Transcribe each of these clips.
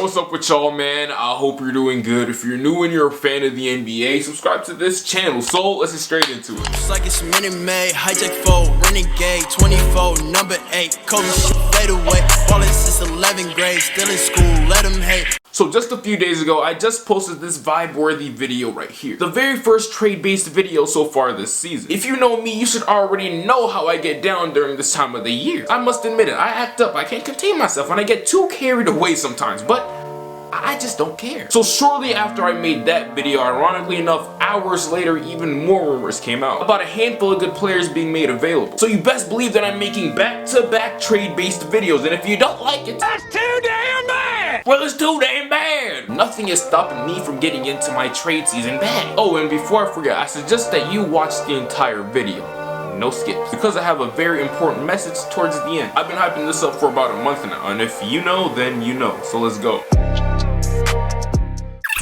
What's up with y'all, man? I hope you're doing good. If you're new and you're a fan of the NBA, subscribe to this channel. So let's get straight into it. It's like it's Minute Maid, hijack 4, renegade, 24, number 8, Kobe shit fade away, ballin' since 11th grade, still in school, let him hate. So just a few days ago, I just posted this vibe-worthy video right here. The very first trade-based video so far this season. If you know me, you should already know how I get down during this time of the year. I must admit it, I act up, I can't contain myself, and I get too carried away sometimes, but I just don't care. So shortly after I made that video, ironically enough, hours later, even more rumors came out about a handful of good players being made available. So you best believe that I'm making back-to-back trade-based videos, and if you don't like it, that's too damn bad! Well, it's too damn bad! Nothing is stopping me from getting into my trade season bag. Oh, and before I forget, I suggest that you watch the entire video. No skips, because I have a very important message towards the end. I've been hyping this up for about a month now, and if you know, then you know. So let's go.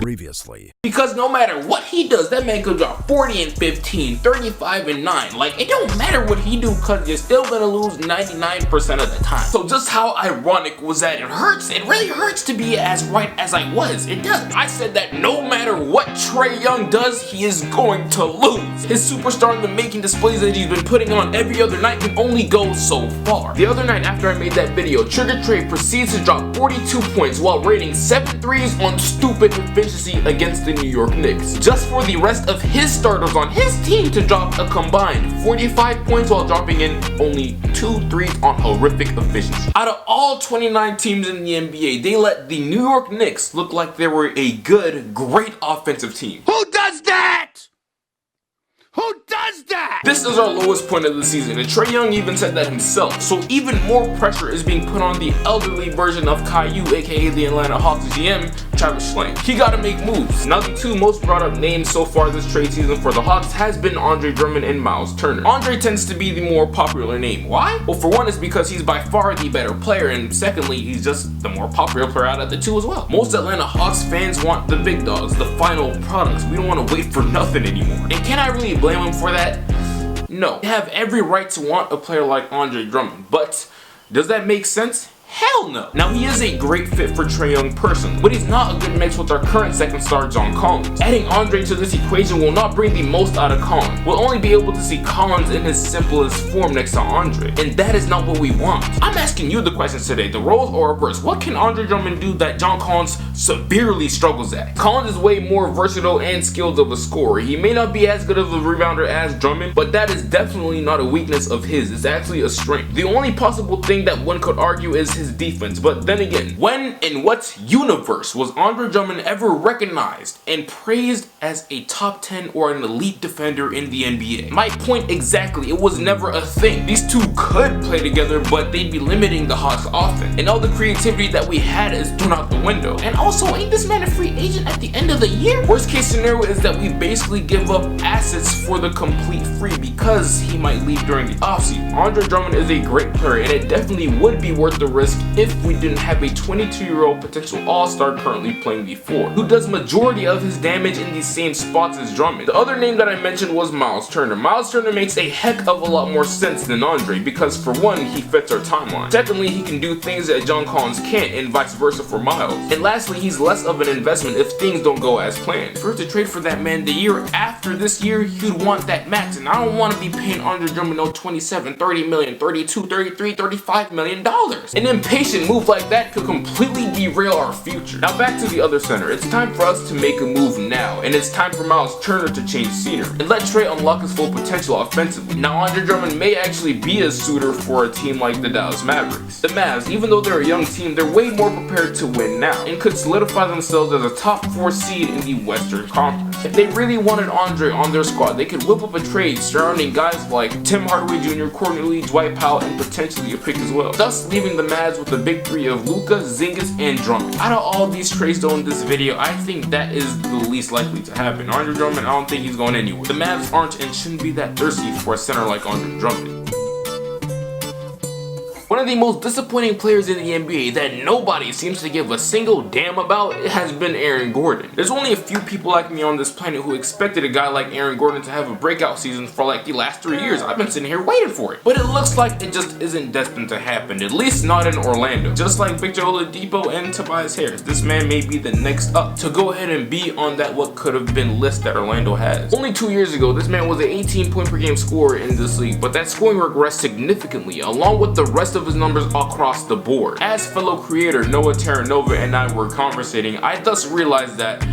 Previously. Because no matter what he does, that man could drop 40 and 15, 35 and 9. Like, it don't matter what he do, because you're still gonna lose 99% of the time. So just how ironic was that? It hurts. It really hurts to be as right as I was. It does. I said that no matter what Trae Young does, he is going to lose. His superstar in the making displays that he's been putting on every other night can only go so far. The other night after I made that video, Trigger Trae proceeds to drop 42 points while rating 7 threes on stupid efficiency against the New York Knicks, just for the rest of his starters on his team to drop a combined 45 points while dropping in only 2 threes on horrific efficiency. Out of all 29 teams in the NBA, they let the New York Knicks look like they were a good, great offensive team. Who does that? Who does that? This is our lowest point of the season, and Trae Young even said that himself. So even more pressure is being put on the elderly version of Caillou, aka the Atlanta Hawks GM, Travis Schlenk. He gotta make moves. Now the two most brought up names so far this trade season for the Hawks has been Andre Drummond and Miles Turner. Andre tends to be the more popular name. Why? Well, for one, it's because he's by far the better player, and secondly, he's just the more popular player out of the two as well. Most Atlanta Hawks fans want the big dogs, the final products. We don't want to wait for nothing anymore. And can I really blame him for that? No. They have every right to want a player like Andre Drummond, but does that make sense? Hell no. Now he is a great fit for Trae Young personally, but he's not a good mix with our current second star John Collins. Adding Andre to this equation will not bring the most out of Collins. We'll only be able to see Collins in his simplest form next to Andre, and that is not what we want. I'm asking you the questions today. The roles are reversed. What can Andre Drummond do that John Collins severely struggles at? Collins is way more versatile and skilled of a scorer. He may not be as good of a rebounder as Drummond, but that is definitely not a weakness of his. It's actually a strength. The only possible thing that one could argue is his defense, but then again, when in what universe was Andre Drummond ever recognized and praised as a top 10 or an elite defender in the NBA? My point exactly, it was never a thing. These two could play together, but they'd be limiting the Hawks offense, and all the creativity that we had is thrown out the window. And also, ain't this man a free agent at the end of the year? Worst case scenario is that we basically give up assets for the complete free because he might leave during the offseason. Andre Drummond is a great player, and it definitely would be worth the risk if we didn't have a 22-year-old potential all-star currently playing the 4, who does majority of his damage in the same spots as Drummond. The other name that I mentioned was Miles Turner. Miles Turner makes a heck of a lot more sense than Andre because for one, he fits our timeline. Secondly, he can do things that John Collins can't and vice versa for Miles. And lastly, he's less of an investment if things don't go as planned. If we were to trade for that man the year after this year, you'd want that max, and I don't want to be paying Andre Drummond no 27, 30 million, 32, 33, 35 million dollars. An impatient move like that could completely derail our future. Now back to the other center. It's time for us to make a move now, and it's time for Miles Turner to change scenery and let Trae unlock his full potential offensively. Now Andre Drummond may actually be a suitor for a team like the Dallas Mavericks. The Mavs, even though they're a young team, they're way more prepared to win now and could solidify themselves as a top 4 seed in the Western Conference. If they really wanted Andre on their squad, they could whip up a trade surrounding guys like Tim Hardaway Jr., Courtney Lee, Dwight Powell, and potentially a pick as well, thus leaving the Mavs with the big 3 of Luka, Zingas, and Drummond. Out of all these trades though in this video, I think that is the least likely to happen. Andre Drummond, I don't think he's going anywhere. The Mavs aren't and shouldn't be that thirsty for a center like Andre Drummond. One of the most disappointing players in the NBA that nobody seems to give a single damn about has been Aaron Gordon. There's only a few people like me on this planet who expected a guy like Aaron Gordon to have a breakout season for like the last 3 years. I've been sitting here waiting for it. But it looks like it just isn't destined to happen, at least not in Orlando. Just like Victor Oladipo and Tobias Harris, this man may be the next up to go ahead and be on that what could have been list that Orlando has. Only 2 years ago, this man was an 18 point per game scorer in this league, but that scoring regressed significantly along with the rest of his numbers across the board. As fellow creator Noah Terranova and I were conversating, I thus realized that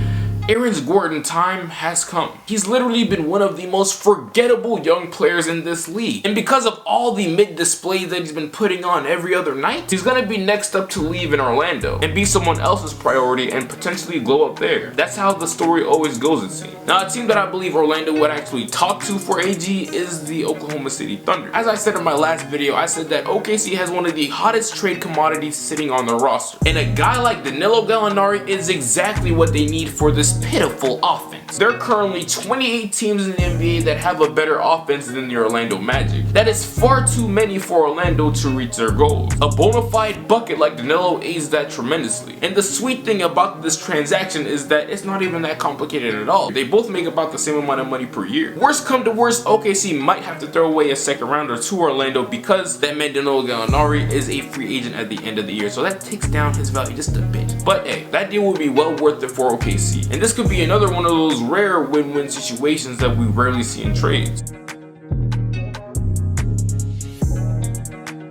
Aaron Gordon time has come. He's literally been one of the most forgettable young players in this league. And because of all the mid displays that he's been putting on every other night, he's gonna be next up to leave in Orlando and be someone else's priority and potentially glow up there. That's how the story always goes, it seems. Now, a team that I believe Orlando would actually talk to for AG is the Oklahoma City Thunder. As I said in my last video, I said that OKC has one of the hottest trade commodities sitting on their roster. And a guy like Danilo Gallinari is exactly what they need for this pitiful offense. There are currently 28 teams in the NBA that have a better offense than the Orlando Magic. That is far too many for Orlando to reach their goals. A bona fide bucket like Danilo aids that tremendously. And the sweet thing about this transaction is that it's not even that complicated at all. They both make about the same amount of money per year. Worst come to worst, OKC might have to throw away a second rounder to Orlando because that man Danilo Gallinari is a free agent at the end of the year, so that takes down his value just a bit. But hey, that deal would be well worth it for OKC. And this could be another one of those rare win-win situations that we rarely see in trades.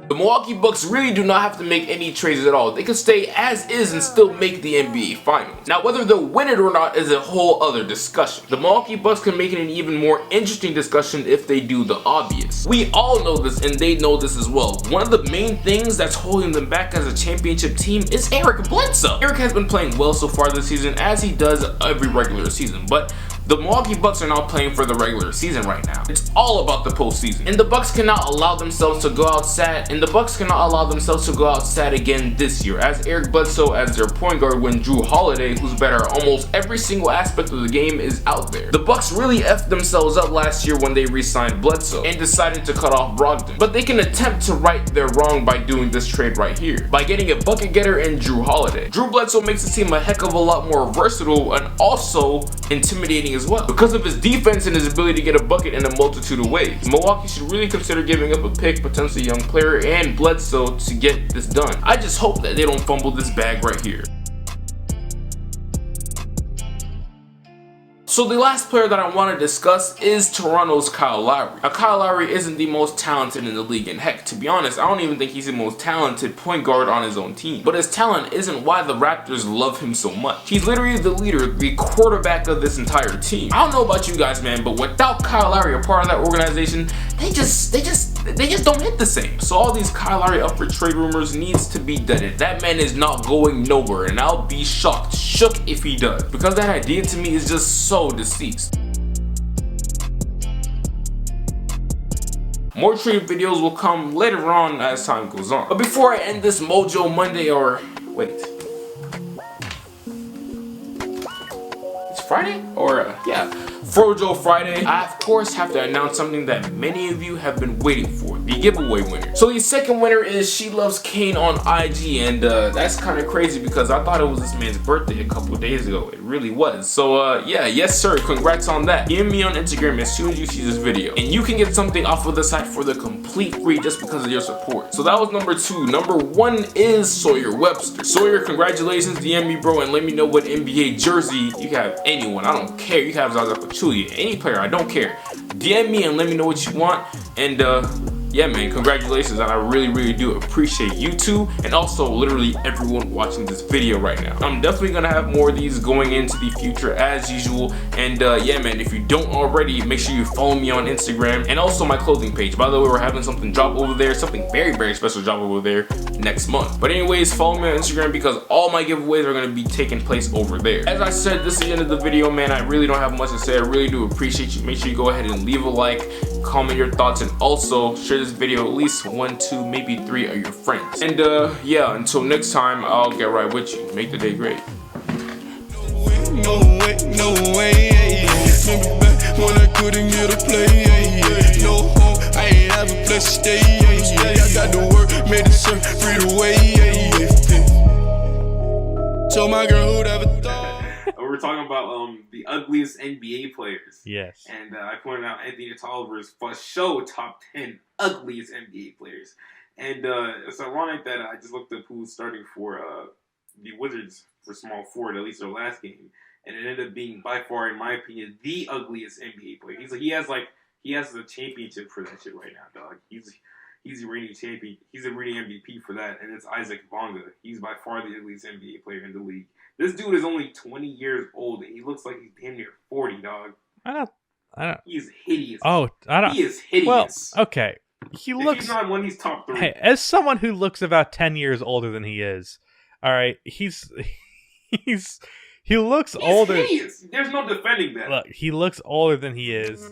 The Milwaukee Bucks really do not have to make any trades at all. They can stay as is and still make the NBA Finals. Now, whether they'll win it or not is a whole other discussion. The Milwaukee Bucks can make it an even more interesting discussion if they do the obvious. We all know this and they know this as well. One of the main things that's holding them back as a championship team is Eric Bledsoe. Eric has been playing well so far this season, as he does every regular season, but the Milwaukee Bucks are not playing for the regular season right now. It's all about the postseason. And the Bucks cannot allow themselves to go out sad, again this year, as Eric Bledsoe as their point guard when Drew Holiday, who's better at almost every single aspect of the game, is out there. The Bucks really effed themselves up last year when they re-signed Bledsoe and decided to cut off Brogdon. But they can attempt to right their wrong by doing this trade right here, by getting a bucket getter in Drew Holiday. Drew Bledsoe makes the team a heck of a lot more versatile and also intimidating as well, because of his defense and his ability to get a bucket in a multitude of ways. Milwaukee should really consider giving up a pick, potentially young player, and Bledsoe to get this done. I just hope that they don't fumble this bag right here. So the last player that I want to discuss is Toronto's Kyle Lowry. Now, Kyle Lowry isn't the most talented in the league, and heck, to be honest, I don't even think he's the most talented point guard on his own team. But his talent isn't why the Raptors love him so much. He's literally the leader, the quarterback of this entire team. I don't know about you guys, man, but without Kyle Lowry a part of that organization, they just don't hit the same. So all these Kyle Lowry up for trade rumors needs to be deaded. That man is not going nowhere, and I'll be shook if he does, because that idea to me is just so deceased. More trade videos will come later on as time goes on. But before I end this Mojo Monday, or wait, it's Friday? Or yeah, Frojo Friday, I of course have to announce something that many of you have been waiting for, the giveaway winner. So the second winner is She Loves Kane on IG, and that's kind of crazy because I thought it was this man's birthday a couple days ago. It really was. So yeah, yes sir, congrats on that. DM me on Instagram as soon as you see this video, and you can get something off of the site for the complete free just because of your support. So that was number 2. Number 1 is Sawyer Webster. Sawyer, congratulations. DM me, bro, and let me know what NBA jersey you have. Anyone, I don't care. You have Zaza Pachulia, any player, I don't care. DM me and let me know what you want. And yeah, man, congratulations, and I really do appreciate you two, and also literally everyone watching this video right now. I'm definitely gonna have more of these going into the future as usual. And yeah, man, if you don't already, make sure you follow me on Instagram and also my clothing page. By the way, we're having something drop over there, something very special drop over there next month. But anyways, follow me on Instagram because all my giveaways are gonna be taking place over there. As I said, this is the end of the video, man. I really don't have much to say. I really do appreciate you. Make sure you go ahead and leave a like, comment your thoughts, and also share this video at least 1, 2, maybe 3 of your friends. And yeah, until next time, I'll get right with you. Make the day great. No way, yeah. Remember back when I couldn't get a play, yeah. No home, I ain't had have a place to stay. I got the work, made the surf, free the way. So my girl, who'd ever thought? We're talking about the ugliest NBA players. Yes. And I pointed out Anthony Tolliver's for show top 10 ugliest NBA players. And it's ironic that I just looked up who's starting for the Wizards for small forward, at least their last game. And it ended up being by far, in my opinion, the ugliest NBA player. He has the championship for that shit right now, dog. He's a reigning champion. He's a reigning MVP for that, and it's Isaac Bonga. He's by far the ugliest NBA player in the league. This dude is only 20 years old, and he looks like he's damn near 40, dog. I don't. He's hideous. Oh, I don't. He is hideous. Well, okay. If he's not one, he's top 3. Hey, as someone who looks about 10 years older than he is, all right, he looks older. Hideous. There's no defending that. Look, he looks older than he is.